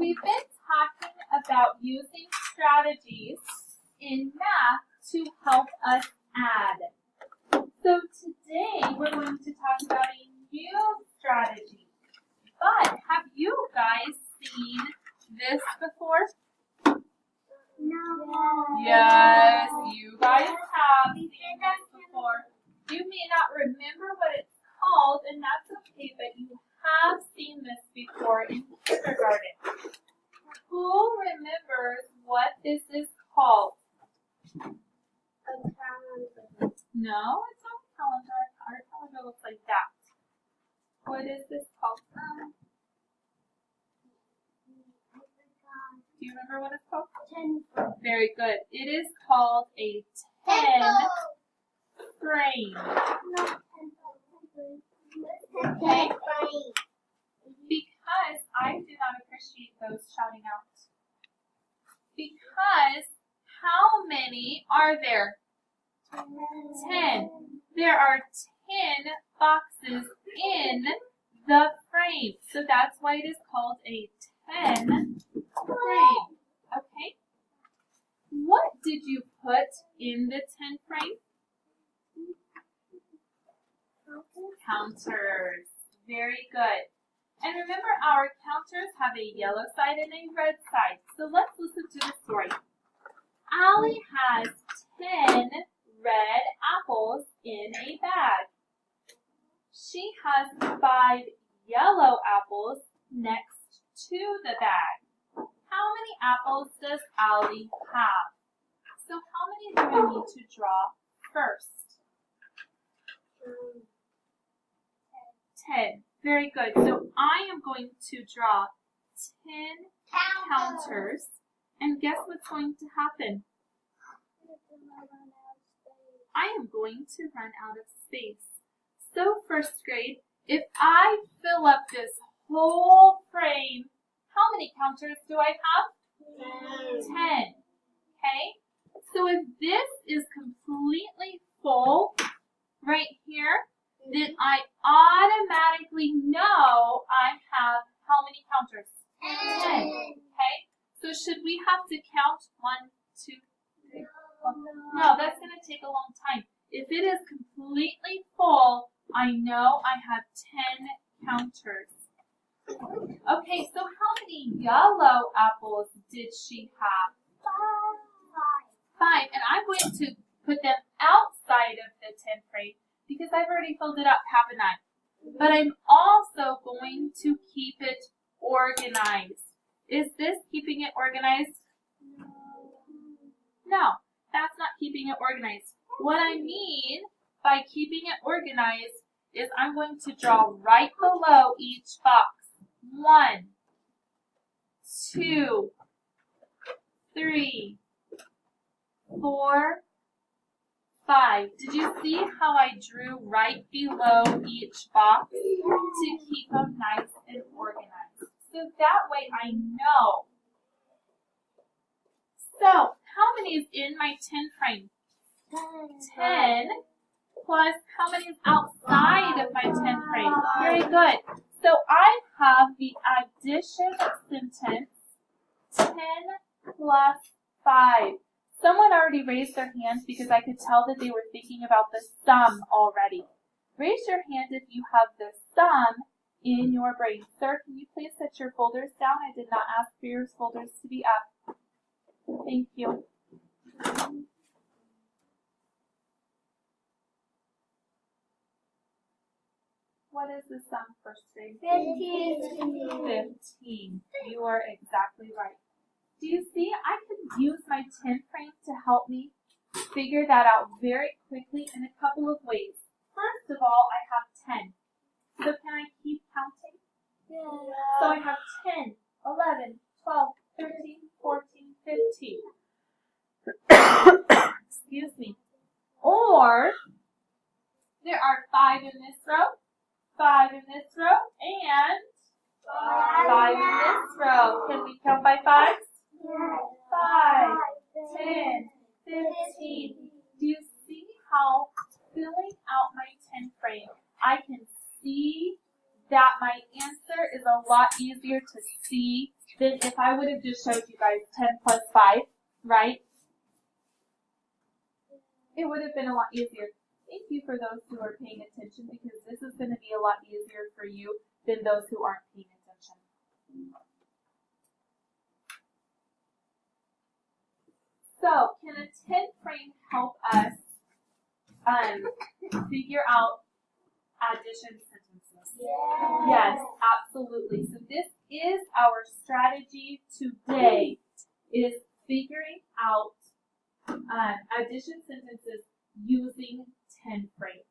We've been talking about using strategies in math to help us add. So today we're going to talk about a new strategy. But have you guys seen this before? No. Yes, you guys have seen this before. You may not remember what it's called, and that's okay, but you have seen this before in kindergarten. Who remembers what this is called? No, it's not a calendar. Our calendar looks like that. What is this called? Do you remember what it's called? 10. Very good. It is called a 10 frame. Okay? Because I do not appreciate those shouting out. Because how many are there? 10. There are 10 boxes in the frame. So that's why it is called a 10 frame. Okay? What did you put in the 10 frame? Counters. Very good. And remember, our counters have a yellow side and a red side. So let's listen to the story. Allie has 10 red apples in a bag. She has 5 yellow apples next to the bag. How many apples does Allie have? So how many do we need to draw first? 10. Very good. So I am going to draw 10 counters. And guess what's going to happen? I am going to run out of space. So first grade, if I fill up this whole frame, how many counters do I have? 10. Okay? So if this is completely full right here, then I automatically know I have how many counters? 10. Okay? So should we have to count 1, 2, 3, 4? No, that's going to take a long time. If it is completely full, I know I have 10 counters. Okay, so how many yellow apples did she have? 5. And I'm going to put them outside of the 10 frame because I've already filled it up, haven't I? But I'm also going to keep it organized. Is this keeping it organized? No, that's not keeping it organized. What I mean by keeping it organized is I'm going to draw right below each box. 1, 2, 3, 4, 5. Did you see how I drew right below each box to keep them nice and organized? So that way I know. So how many is in my 10 frame? 10 plus how many is outside of my 10 frame? Very good. So I have the addition sentence 10 plus 5. Someone already raised their hands because I could tell that they were thinking about the sum already. Raise your hand if you have the sum in your brain. Sir, can you please set your folders down? I did not ask for your folders to be up. Thank you. What is the sum, first grade? 15. 15. You are exactly right. Do you see? I could use my 10 frame to help me figure that out very quickly in a couple of ways. First of all, I have 10. So can I keep counting? Yeah. So I have 10, 11, 12, 13, 14, 15. Excuse me. Or there are 5 in this row, 5 in this row, and 5 in this row. Can we count by 5s? 5, 10, 15. Do you see how filling out my 10 frame, I can see that my answer is a lot easier to see than if I would have just showed you guys 10 plus 5, right? It would have been a lot easier. Thank you for those who are paying attention, because this is going to be a lot easier for you than those who aren't paying attention. So, can a 10 frame help us figure out addition sentences? Yes, absolutely. So this is our strategy today, is figuring out addition sentences using 10 frames.